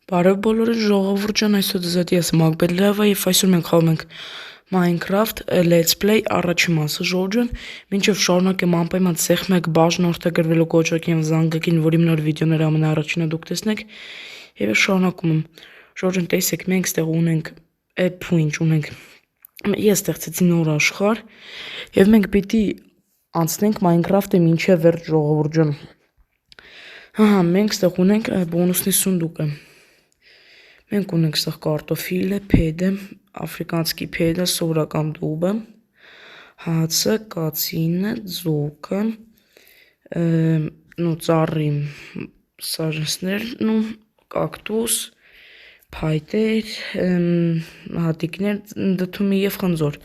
Բարև բոլորին, ժողովուրդ ջան, այսօր ձեզ ես Մակբետ Լևը եւ այսօր մենք խաղում ենք Minecraft Let's Play առաջին մասը ժողովուրդ, մինչև շարունակեմ անպայման ցեխ 1 բաժնորդը գրվելու կոճակին զանգակին, որի նոր վիդեոները ամենաառաջինը դուք տեսնեք եւ շարունակում եմ։ Ժողովուրդ, տեսեք, մենք ստեղ ունենք ինչ ունենք։ Ես ստեղծեցի նոր աշխարհ եւ մենք պիտի անցնենք Minecraft-ը մինչև վերջ ժողովուրդ ջան։ Մենք ստեղ ունենք բոնուսնի սունդուկը։ Մենք ունենք ստեղ կարտոֆիլը, փեդը, աֆրիկանցի փեդը, սովորական դուբը, հացը, կացինը, ձոկը, ծառի սարսներն ու կակտուս, փայտեր, հատիկներ, դդումի եւ խնձոր։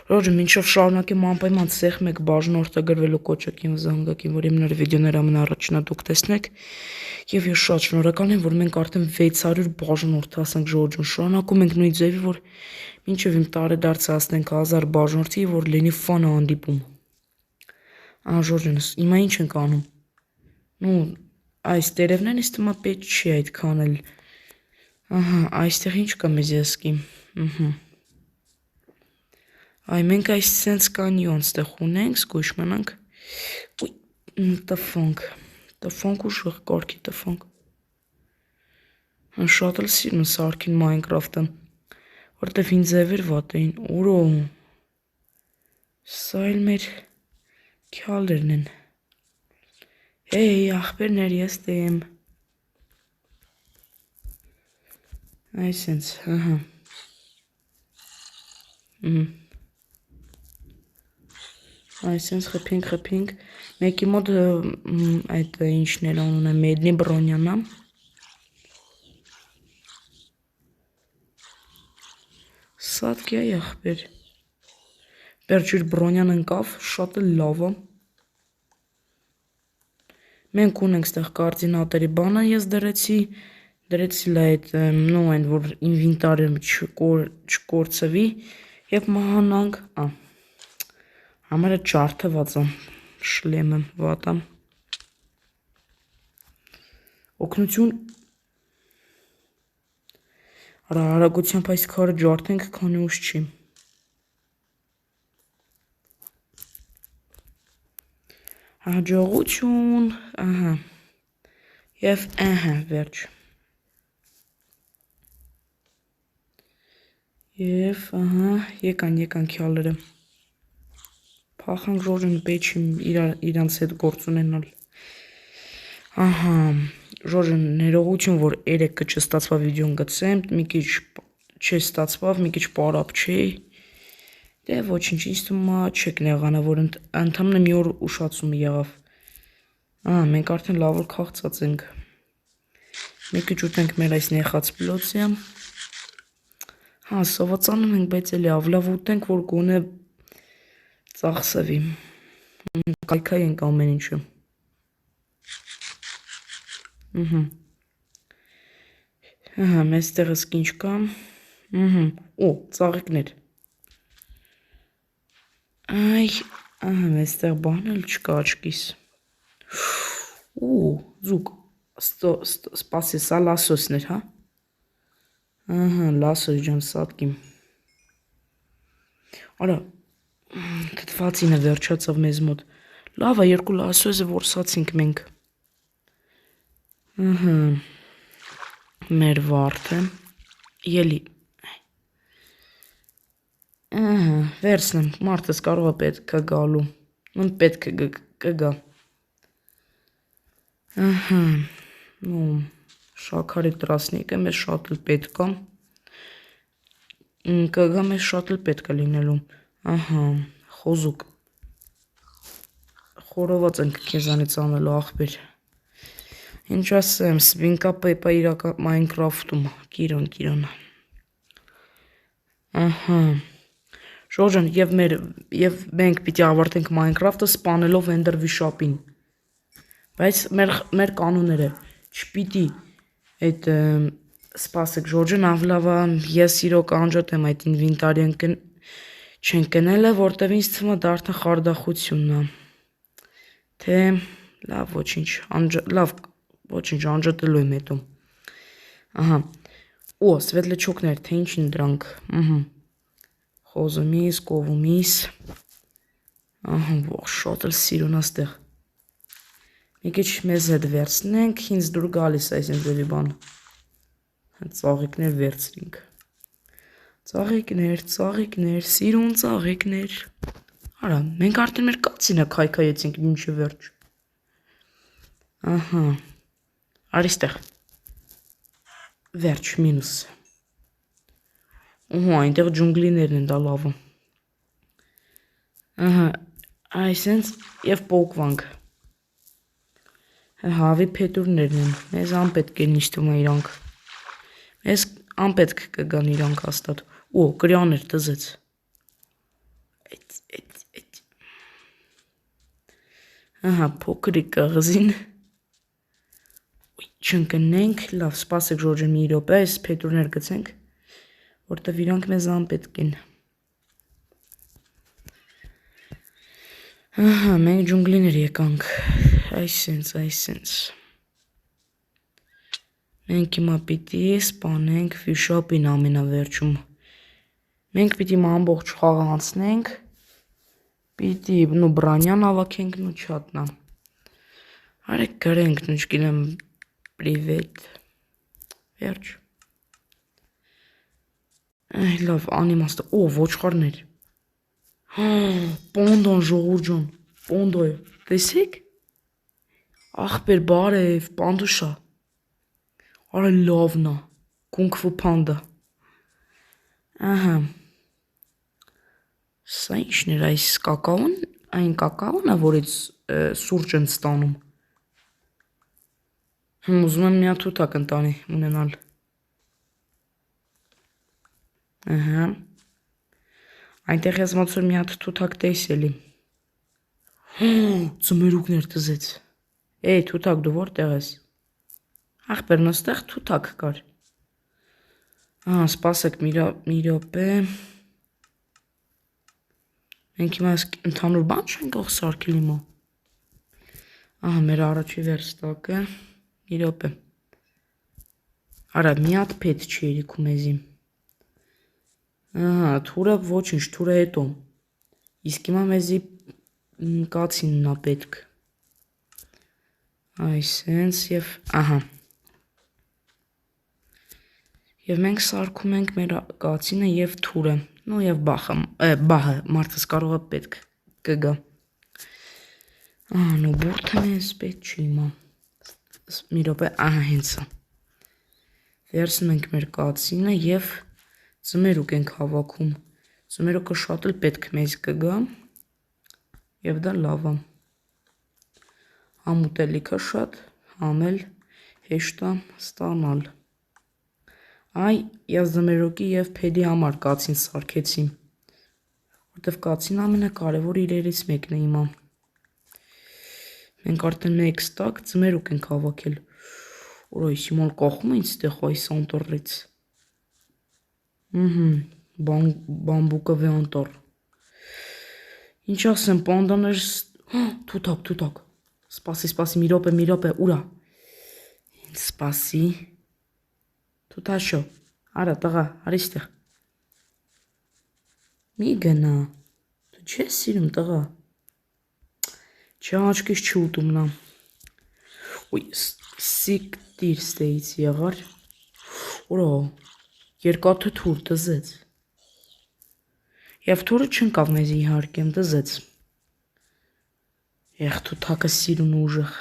Ռոջը մինչև շարունակեմ անպայման ցեխ 1 բաժնորդը գրվելու կոճակին զանգակին, որի նոր վիդեոները ամենաառաջինը դուք տեսնեք։ Եվ ես շատ շնորհակալ եմ, որ մենք արդեն 600 բաժնորդ հասանք ժողովուրդ, շարունակում ենք նույն ձևի, որ մինչև իմ տարեդարձը հասնենք 1000 բաժնորդի, որ լինի ֆանը հանդիպում։ Ժողովուրդ, հիմա ինչ ենք անում։ Այս տերևներն ինձ թվում է պետք չի այդքան էլ։ Այստեղ ինչ կա մեզ եսկի։ Այ մենք այս սենց կանյոն ստեղ ունենք, զգույշ մնանք։ Տֆանք ու շղ կարգի տֆանք։ Շատ էլ սիրում սարքին Minecraft-ը, որտեվ ինձ ձևեր վատ էին, ուրո։ Սա էլ մեր քյալերն են։ Հեյ, ախպերներ, ես դեմ։ Այսենց, Այսենց խփենք, մեկի մոտ այդ ինչն էլ անունը Մեդնի Բրոնյանն է։ Սատկի է ախպեր։ Վերջիր Բրոնյան ընկավ, շատ էլ լավ է։ Մենք ունենք ստեղ կոորդինատորի բանը ես դրեցի լա այդ այն որ ինվենտարը չկորցվի եւ մահանանք, համարը ջարդված է, շլեմը վատ է։ Օգնություն։ Արագությամբ այս քարը ջարդենք, քանի ուշ չի։ Հաջողություն, եւ վերջ։ Եվ եկան քյալերը։ Փախանք ժողովուրդ, պետք իրանց հետ գործ ունենալ։ Ժողովուրդ, ներողություն, որ երեքը չստացվա վիդեոն գցեմ, մի քիչ չստացվավ, մի քիչ պարապ չի։ Դե ոչինչ, ինձ թվում է չեք նեղանա, որ ընդամենը մի օր ուշացում եղավ։ Մենք արդեն լավ որ քաղցած ենք։ Մի քիչ ուտենք մեր այս նեխած պլոցը։ Սովածանում ենք, բայց էլի լավ ուտենք, որ գոնե ծախսվի։ Կայքայ ենք ամեն ինչը։ Մեզ տեղս ինչ կա։ Ծաղիկներ։ Մեզ տեղ բան էլ չկա աչքիս։ Ձուկ, սպասի, սա լասոսն էր, հա։ Լասոս ջան, սատկիմ։ Արա, թթվածինը վերջացավ մեզ մոտ։ Լավ է, 2 լասոսը որսացինք մենք։ Մեր վարդը, ելի։ Վերցնեմ, մարդս կարող է պետք է գալու։ Պետք է կգա։ Շաքարի տրասնիկը մեզ շատ էլ պետք է։ Կգա մեզ շատ էլ պետք է լինելու։ Խոզուկ։ Խորոված ենք քեզանից անելու ախպեր։ Ինչ ասեմ, Սվինկա Պեպա իրական Minecraft-ում, կիրոն։ Ժողովուրդ, եւ մենք պիտի ավարտենք Minecraft-ը սպանելով Ender Վիշապին։ Բայց մեր կանոնները չպիտի այդ սպասեք ժողովուրդ, ավլավա ես իրոք անջատեմ այդ ինվենտարի չեն կնելը, որտեվ ինձ թվում է դա արդեն խարդախությունն է։ Թե լավ ոչինչ անջատելու եմ հետո։ Ահա։ Օ, սվետլեչոկներ, թե ինչ են դրանք։ Խոզումիս, կովումիս։ Ահա, ող շատ էլ սիրուն աստեղ։ Մի քիչ մեզ հետ վերցնենք, ինձ դուր գալիս է այս ձևի բան։ Ծաղիկներ վերցրինք։ Ծաղիկներ, սիրուն ծաղիկներ։ Արա, մենք արդեն մեր կացինը քայքայեցինք մինչև վերջ։ Ահա։ Արիստեղ։ Վերջ մինուս։ Ուհու, այնտեղ ջունգլիներն են, դա լավ է։ Ահա, այսենց եւ պոկվանք։ Հավի փետուրներն են, մեզ անպետք են իշտում է իրանք։ Մեզ անպետք կգան իրանք հաստատ։ Օ, կրյաներ տզեց։ Ահա, փոքրիկ կղզին։ Չընկնենք, լավ, սպասեք Ժորժը մի րոպե, այս փետուրներ գցենք, որտեվ իրանք մեզ անպետք են։ Ահա, մենք ջունգլիներ եկանք, այսենց։ Մենք հիմա պիտի սպանենք վիշապին ամենավերջում։ Մենք պիտի ամբողջ խաղը անցնենք, պիտի նու բրանյան ավակենք, նու չատնա։ Արեք գրենք, նու չգինեմ Պրիվետ, վերջ, լավ, անիմաստը, օ, ոչխարներ, պոնդոն ժողուրջոն, պոնդոյ, տեսեք, աղբեր բարև, պանդուշա, արը լավնա, կունքվու պանդա, ահա, սա ինչներ այս կակաուն, այն կակաուն է, որից սուրճ են ստանում, ուզում եմ միա թութակ ընտանի ունենալ, ահա, այնտեղ ես մոտ որ միատ թութակ տեսելի, ծմերուկներ տզեց, էй թութակ դու որտեղ ես, աղբեր նստեղ թութակ կար, սպասեք մի րոպե, մենք հիմա ընդհանուր բան չենք ող սարքել հիմա, ահա մեր առաջի վերստակը, մի րոպե, արա միատ պետ չի երիքում եզի, ահա թուրը ոչինչ, թուրը հետո, իսկ հիմա մեզի կացինն ա պետք, այսենց և ահա, և մենք սարքում ենք մեր կացինը և թուրը, նո և բահը, մարդս կարող է պետք կգա, նո բուրդը մեզ պետք չի հիմա, մի րոպե, ահա հենցա, վերցնում ենք մեր կացինը և ծմերուկ ենք հավաքում, ծմերուկը շատ էլ պետք մեզ կգա և դա լավ է, համուտելիքը շատ, համել հեշտ է ստանալ, այ ես ձմերուկի և պեդի համար կացին սարքեցի, որտև կացին ամենակարևոր իրերից մեկն է հիմա, մենք արդեն մեկ ստակ ձմերուկ ենք հավաքել, որ այս հիմալ կախում ինձ տեղ այս անտորից, բամբուկը վե անտոր, ինչ ասեմ, պանդաներ, թութակ, սպասի, մի րոպե, ուրա, սպասի, թութաշո, արա տղա, արիստեղ, մի գնա, դու չես սիրում տղա, չաչկիս չի ուտումնա, ոյ, սիկտիր ստեից եղար, ուրա, երկաթը թուր տզեց, և թուրը չնկավ մեզ իհարկեմ տզեց, թութակը սիրուն ուժեղ,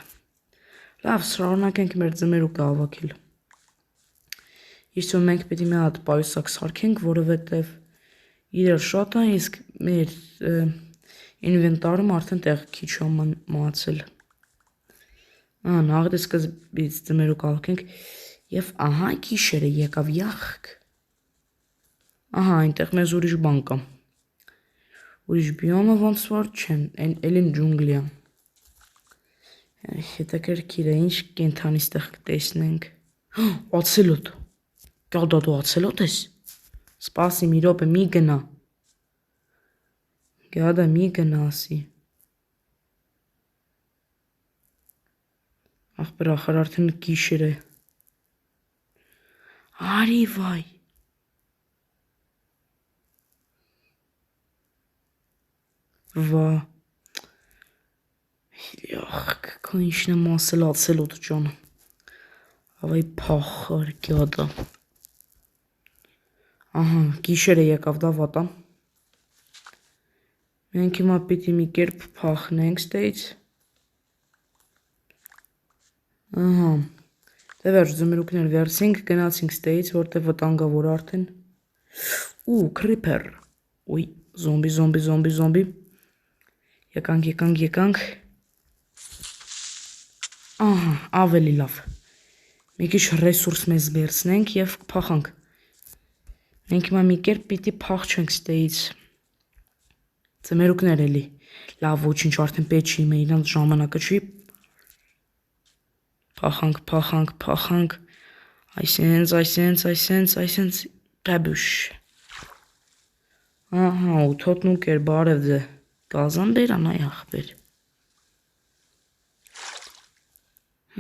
լավ, սրարունակենք մեր ձմերուկը հավաքել, իսկ մենք պետի մի հատ պայուսակ սարքենք, որովհետև իրեր շատ է, իսկ մեր ինվենտարում արդեն տեղ քիչ մացել, նաղդ սկզբից ձմերուկ հավաքենք, և ահա գիշերը եկավ յախք, ահա այնտեղ մեզ ուրիշ բան կա, ուրիշ բիոմը ոնց որ չեն, էլին ջունգլիա, հետաքրքիր է, ինչ կենթանի ստեղ կտեսնենք, ացելոտ, կյալ դու ացելոտ ես, սպասի մի րոպե մի գնա, գադա մի գնա ասի, աղբեր ախր արդեն գիշեր է, Արի վայ։ Վա։ Յախ, քո ինչն եմ ասել օդ ջան։ Ավայ փախար գյադա։ Ահա, գիշերը եկավ դա վատա։ Մենք հիմա պիտի մի կերպ փախնենք ստեից։ Ահա։ Դե վերջ զմրուկներ վերցինք, գնացինք ստեից, որտեղ վտանգավոր արդեն։ Ու քրիփեր։ Ուй, զոմբի։ Եկանք։ Ահա, ավելի լավ։ Մի քիչ ռեսուրս մեզ վերցնենք եւ փախանք։ Մենք հիմա մի կերպ պիտի փախչենք ստեից։ Ձմերուկներ էլի։ Լավ, ոչինչ արդեն պետք չի, իրանց ժամանակը չի։ Փախանք։ Այսենց, բաբուշ։ Ահա, ու թոտնուկ էր բարև դե։ Գազան բերան այ ախպեր։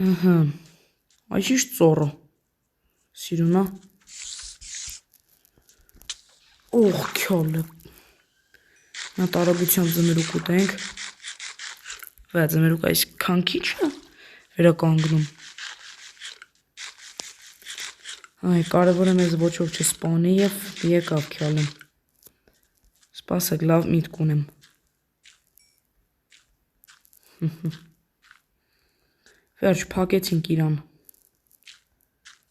Ահա։ Այս ինչ ծոռը։ Սիրունա։ Օխ, քյոլը։ Նա տարագությամբ ձմերուկ ուտենք։ Վա ձմերուկ այս քանքիչ է վերականգնում։ Այ, կարևորը մեզ ոչ ոք չսպանի և եկավ քյալում։ Սպասեք, լավ միտք ունեմ։ Վերջ, փակեցինք իրան։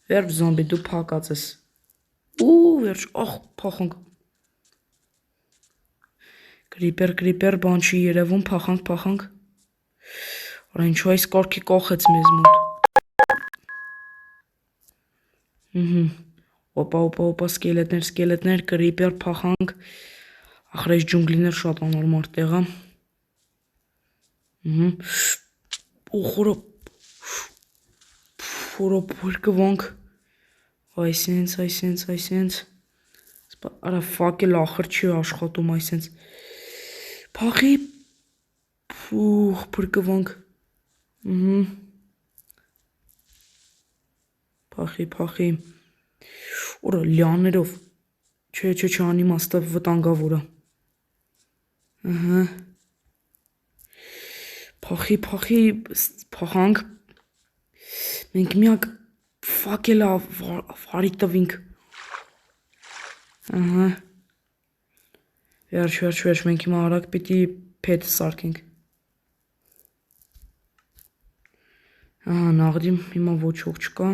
Վերջ զոմբի, դու փակած ես։ Ու վերջ, ախ, փախանք։ Կրիպեր, բան չի երևում, փախանք։ Արա ինչու այս կարգի կողեց մեզ մոտ։ Օպա, սկելետներ, կրիպեր, փախանք։ Ախր այս ջունգլիներ շատ անորմար տեղա։ Խորոպ հրկվանք, այսենց, արա վակել ախր չի աշխատում այսենց, պախի, պրկվանք, պախի, որա լյաներով, չէ, անիմաստը վտանգավորը, փախանք, մենք միակ վակելա վարի տվինք, վերջ, մենք հիմա արակ պիտի պետը սարքենք, նաղդիմ հիմա ոչ ոք չկա,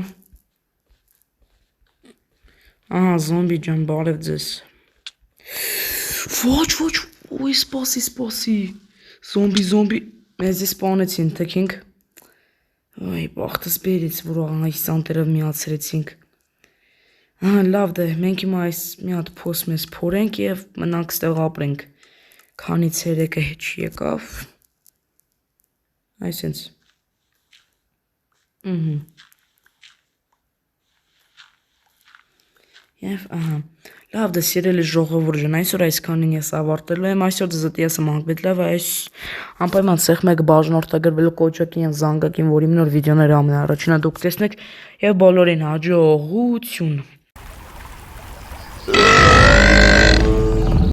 զոմբի ջան, բարև ձեզ, ոչ, ուй, սպասի, զոմբի, մեզի սպանեցին, թքինք, այ, բաղթս բերից, որ այս անտերով միացրեցինք, լավ դե, մենք հիմա այս մի հատ փոս մեզ փորենք և մնանք ստեղ ապրենք, քանի ցերեկը հետ չեկավ, այսենց, և լավ դե սիրելի ժողովուրդ ջան, այսօր այսքանին ես ավարտելու եմ, այսօր ձեզդ ես եմ անգլիլով, այս անպայման ցեխ մեկ բաժնորդագրվելու կոճակին և զանգակին, որ իմ նոր վիդեոները ամենաառաջինը դուք տեսնեք և բոլորին հաջողություն։